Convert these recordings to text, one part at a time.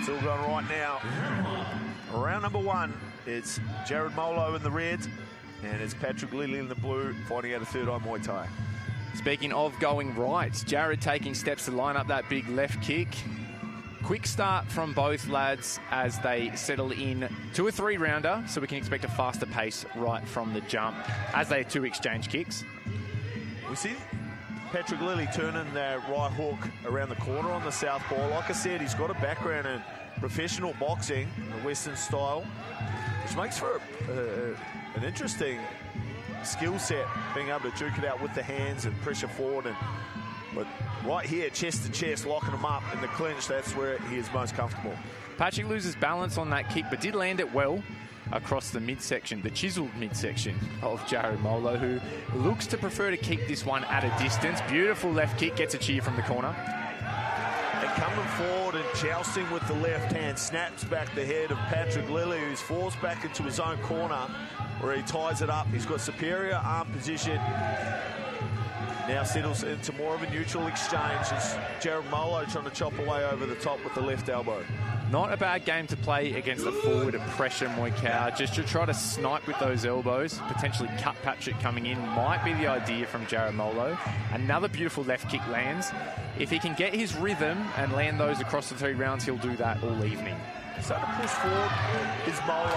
Still going right now. Round number 1. It's Jared Molo in the red, and it's Patrick Lilly in the blue, fighting out a third eye Muay Thai. Speaking of going right, Jared taking steps to line up that big left kick. Quick start from both lads as they settle in to a 3-rounder, so we can expect a faster pace right from the jump as they 2 exchange kicks. We see Patrick Lilly turning that right hook around the corner on the southpaw. Like I said, he's got a background in professional boxing, the Western style, which makes for an interesting skill set, being able to duke it out with the hands and pressure forward. But right here, chest to chest, locking him up in the clinch, that's where he is most comfortable. Patrick loses balance on that kick, but did land it well across the midsection, the chiseled midsection of Jared Molo, who looks to prefer to keep this one at a distance. Beautiful left kick, gets a cheer from the corner. And coming forward and jousting with the left hand, snaps back the head of Patrick Lilly, who's forced back into his own corner, where he ties it up. He's got superior arm position. Now settles into more of a neutral exchange as Jared Molo trying to chop away over the top with the left elbow. Not a bad game to play against a forward pressure Muay, just to try to snipe with those elbows, potentially cut Patrick coming in, might be the idea from Jared Molo. Another beautiful left kick lands. If he can get his rhythm and land those across the 3 rounds, he'll do that all evening. Starting to push forward is Molo.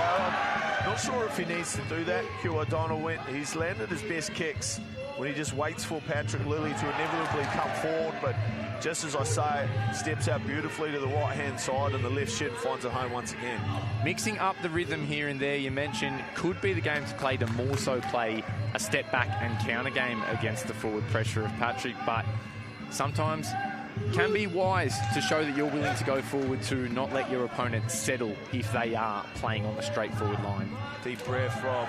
I'm not sure if he needs to do that. Q O'Donnell he's landed his best kicks when he just waits for Patrick Lilly to inevitably come forward, but just as I say, steps out beautifully to the right-hand side and the left shin finds it home once again. Mixing up the rhythm here and there, you mentioned, could be the game to play, to more so play a step back and counter game against the forward pressure of Patrick, but sometimes can be wise to show that you're willing to go forward, to not let your opponent settle if they are playing on the straightforward line. Deep breath from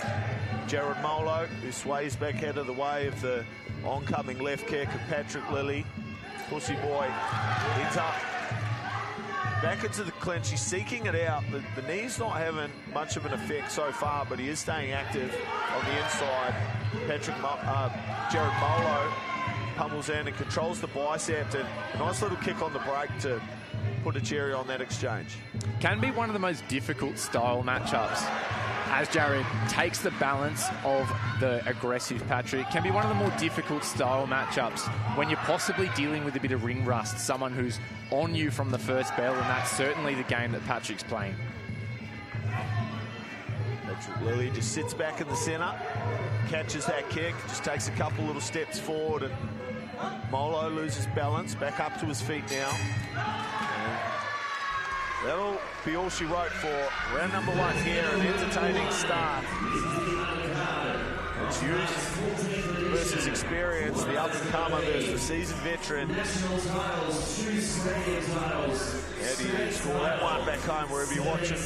Jared Molo, who sways back out of the way of the oncoming left kick of Patrick Lilly. Pussy boy heads up back into the clinch. He's seeking it out. The knee's not having much of an effect so far, but he is staying active on the inside. Jared Molo pummels in and controls the bicep, and a nice little kick on the break to put a cherry on that exchange. Can be one of the most difficult style matchups as Jared takes the balance of the aggressive Patrick. Can be one of the more difficult style matchups when you're possibly dealing with a bit of ring rust, someone who's on you from the first bell, and that's certainly the game that Patrick's playing. Patrick Lilly just sits back in the centre, catches that kick, just takes a couple little steps forward, and Molo loses balance, back up to his feet now. And that'll be all she wrote for round number 1 here, an entertaining start. It's youth versus experience, the up-and-comer versus the seasoned veteran. How do you score that one back home wherever you're watching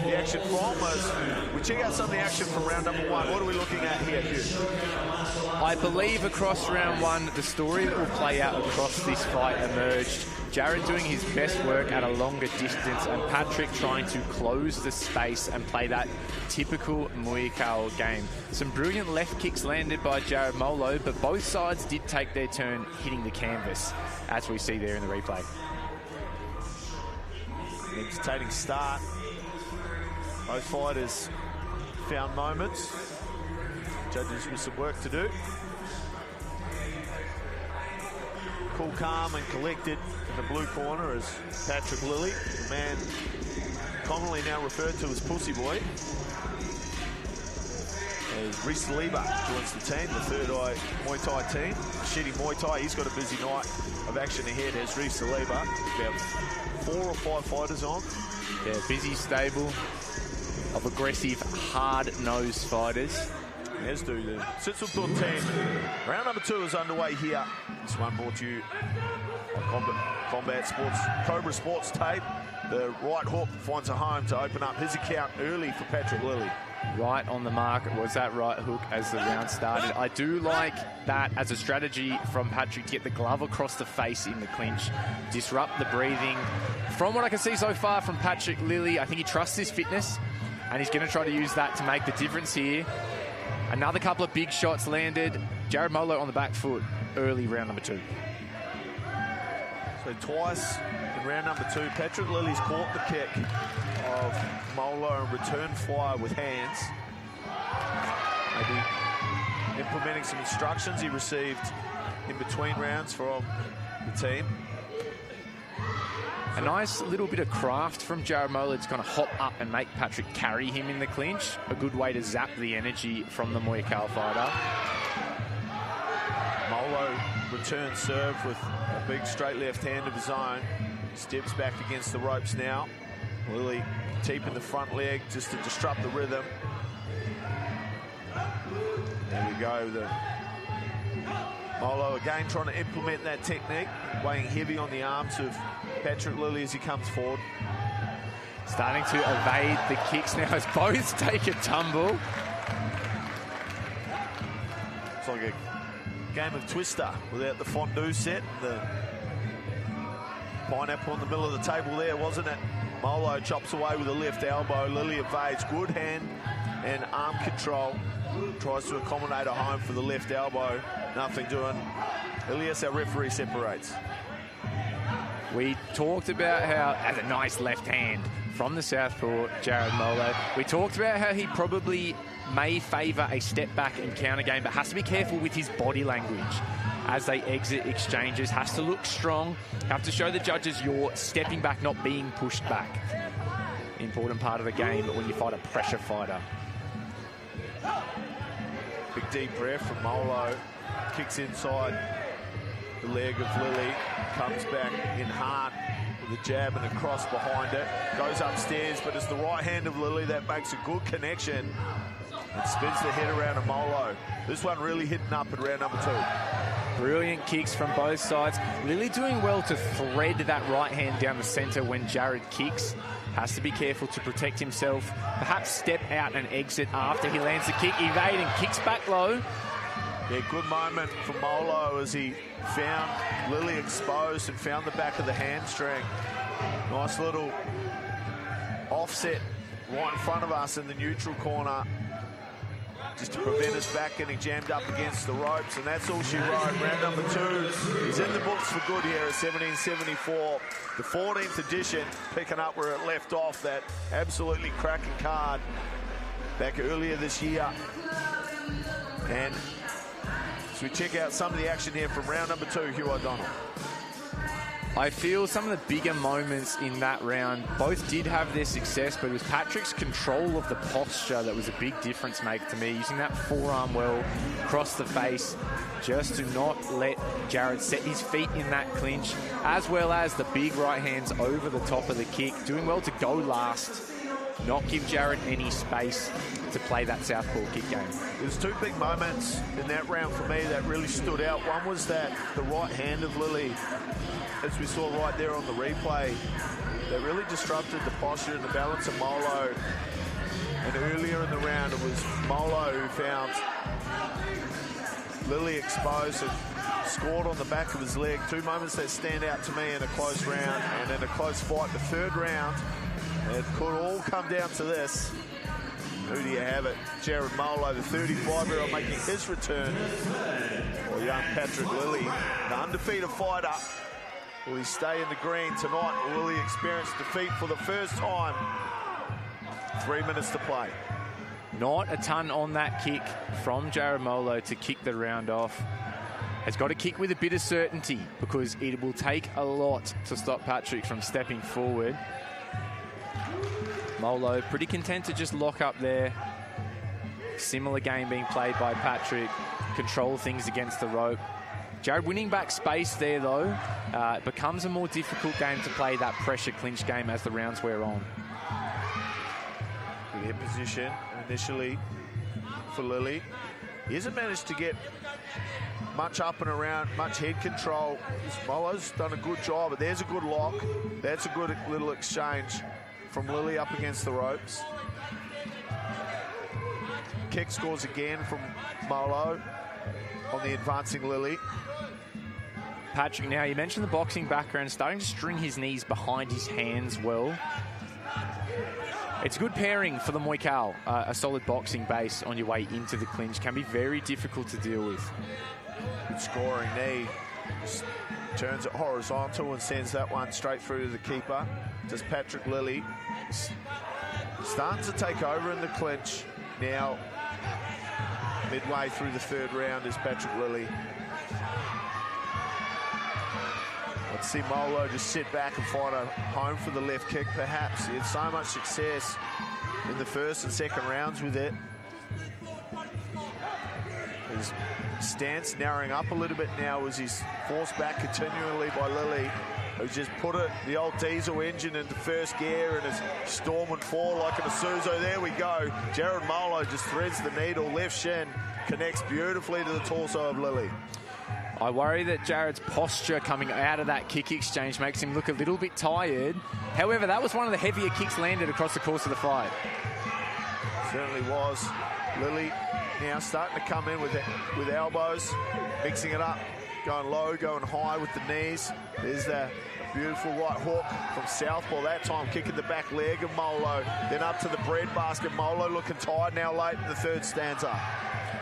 the action from? As we check out some of the action from round number 1. What are we looking at here, Hugh? I believe across round 1, the story that will play out across this fight emerged. Jared doing his best work at a longer distance, and Patrick trying to close the space and play that typical Muaythai game. Some brilliant left kicks landed by Jared Molo, but both sides did take their turn hitting the canvas, as we see there in the replay. Entertaining start. Both fighters found moments. Judges with some work to do. Cool, calm and collected in the blue corner is Patrick Lilly, the man commonly now referred to as Pussy Boy. As Reese Lieber joins the team, the Third Eye Muay Thai team. Shitty Muay Thai, he's got a busy night of action ahead as Reese Lieber. About 4 or 5 fighters on. Yeah, busy stable of aggressive, hard-nosed fighters. As do the Sitshoothon team. Round number 2 is underway here. This one brought to you by Combat Sports, Cobra Sports Tape. The right hook finds a home to open up his account early for Patrick Lilly. Right on the mark was that right hook as the round started. I do like that as a strategy from Patrick to get the glove across the face in the clinch, disrupt the breathing. From what I can see so far from Patrick Lilly, I think he trusts his fitness, and he's going to try to use that to make the difference here. Another couple of big shots landed. Jared Molo on the back foot early round number 2. So twice in round number 2, Patrick Lilly's caught the kick of Molo and returned fire with hands. Maybe implementing some instructions he received in between rounds from the team. A nice little bit of craft from Jared Molo to kind of hop up and make Patrick carry him in the clinch. A good way to zap the energy from the Muaythai fighter. Molo returns serve with a big straight left hand of his own. Steps back against the ropes now. Lilly deep in the front leg just to disrupt the rhythm. There we go. Molo again trying to implement that technique, weighing heavy on the arms of Patrick Lilly as he comes forward. Starting to evade the kicks now as both take a tumble. It's like a game of Twister without the fondue set. The pineapple in the middle of the table there, wasn't it? Molo chops away with a left elbow. Lilly evades. Good hand and arm control. Tries to accommodate a home for the left elbow. Nothing doing. Elias, our referee, separates. We talked about how, as a nice left hand from the southpaw, Jared Molo. We talked about how he probably may favour a step back and counter game, but has to be careful with his body language as they exit exchanges. Has to look strong. Have to show the judges you're stepping back, not being pushed back. Important part of the game when you fight a pressure fighter. Big deep breath from Molo. Kicks inside the leg of Lilly. Comes back in hard with a jab and a cross behind it. Goes upstairs, but it's the right hand of Lilly that makes a good connection. And spins the head around of Molo. This one really hitting up at round number 2. Brilliant kicks from both sides. Lilly doing well to thread that right hand down the centre when Jared kicks. Has to be careful to protect himself. Perhaps step out and exit after he lands the kick. Evade and kicks back low. Yeah, good moment for Molo as he found Lilly exposed and found the back of the hamstring. Nice little offset right in front of us in the neutral corner, just to prevent us back getting jammed up against the ropes, and that's all she wrote. Round number 2 is in the books for good here at 1774. The 14th edition, picking up where it left off, that absolutely cracking card back earlier this year. And as we check out some of the action here from round number 2, Hugh O'Donnell. I feel some of the bigger moments in that round, both did have their success, but it was Patrick's control of the posture that was a big difference maker to me. Using that forearm well across the face, just to not let Jared set his feet in that clinch, as well as the big right hands over the top of the kick. Doing well to go last, not give Jared any space to play that southpaw kick game. There's 2 big moments in that round for me that really stood out. One was that the right hand of Lilly, as we saw right there on the replay, that really disrupted the posture and the balance of Molo. And earlier in the round, it was Molo who found Lilly exposed and scored on the back of his leg. 2 moments that stand out to me in a close round and in a close fight. The 3rd round, it could all come down to this. Who do you have it? Jared Molo, the 35-year-old, making his return. Or young Patrick Lilly, the undefeated fighter. Will he stay in the green tonight, or will he experience defeat for the first time? 3 minutes to play. Not a ton on that kick from Jared Molo to kick the round off. Has got to kick with a bit of certainty, because it will take a lot to stop Patrick from stepping forward. Molo pretty content to just lock up there. Similar game being played by Patrick. Control things against the rope. Jared winning back space there, though. It becomes a more difficult game to play that pressure clinch game as the rounds wear on. Good hip position initially for Lilly. He hasn't managed to get much up and around, much head control. Molo's done a good job, but there's a good lock. That's a good little exchange from Lilly up against the ropes. Kick scores again from Molo on the advancing Lilly. Patrick now, you mentioned the boxing background, starting to string his knees behind his hands well. It's a good pairing for the Muaythai. A solid boxing base on your way into the clinch can be very difficult to deal with. Good scoring knee Turns it horizontal and sends that one straight through to the keeper. Does Patrick Lilly. Starting to take over in the clinch now. Midway through the third round is Patrick Lilly. Let's see Molo just sit back and find a home for the left kick, perhaps. He had so much success in the first and second rounds with it. His stance narrowing up a little bit now as he's forced back continually by Lilly, who's just put the old diesel engine into first gear and is storm and fall like an Isuzu. There we go. Jared Molo just threads the needle. Left shin connects beautifully to the torso of Lilly. I worry that Jared's posture coming out of that kick exchange makes him look a little bit tired. However, that was one of the heavier kicks landed across the course of the fight. Certainly was. Lilly now starting to come in with elbows, mixing it up, going low, going high with the knees. There's that beautiful right hook from southpaw, that time kicking the back leg of Molo. Then up to the bread basket. Molo looking tired now late in the third stanza.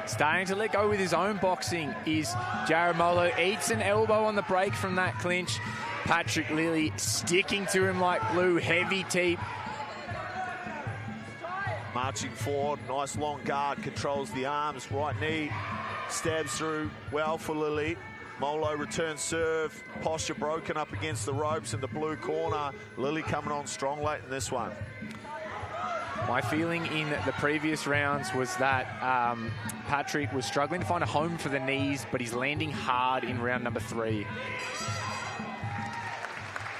Starting to let go with his own boxing is Jared Molo. Eats an elbow on the break from that clinch. Patrick Lilly sticking to him like glue. Heavy teep. Marching forward, nice long guard, controls the arms. Right knee stabs through well for Lilly. Molo returns serve. Posture broken up against the ropes in the blue corner. Lilly coming on strong late in this one. My feeling in the previous rounds was that Patrick was struggling to find a home for the knees, but he's landing hard in round number 3.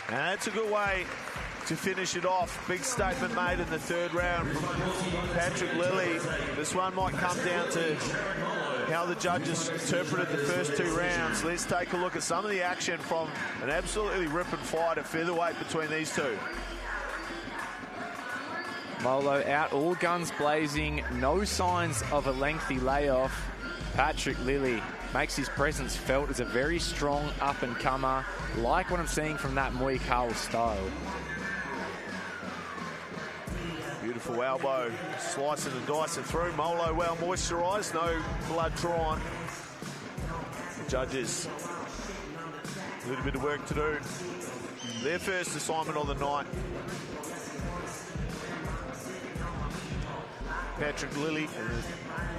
And that's a good way to finish it off. Big statement made in the third round from Patrick Lilly. This one might come down to how the judges interpreted the first 2 rounds. Let's take a look at some of the action from an absolutely ripping fight at featherweight between these two. Molo out, all guns blazing, no signs of a lengthy layoff. Patrick Lilly makes his presence felt as a very strong up-and-comer, like what I'm seeing from that Muaythai style. Beautiful elbow, slicing and dicing through. Molo well moisturised, no blood drawn. Judges, a little bit of work to do. Their first assignment of the night. Patrick Lilly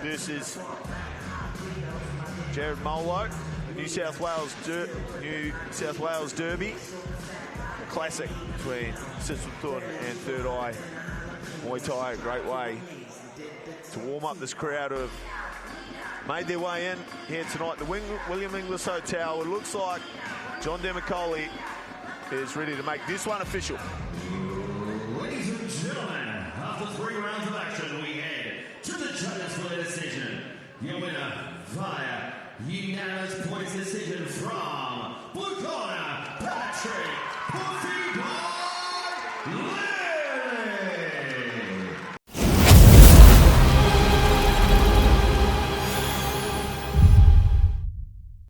versus Jared Molo, New South Wales Derby. A classic between Sitshoothon and Third Eye Muaythai. A great way to warm up this crowd who have made their way in here tonight at the William Inglis Hotel. It looks like John Demicoli is ready to make this one official. Ladies and gentlemen, after 3 rounds of action, we head to the judges for their decision. Your winner via unanimous points decision from blue corner, Patrick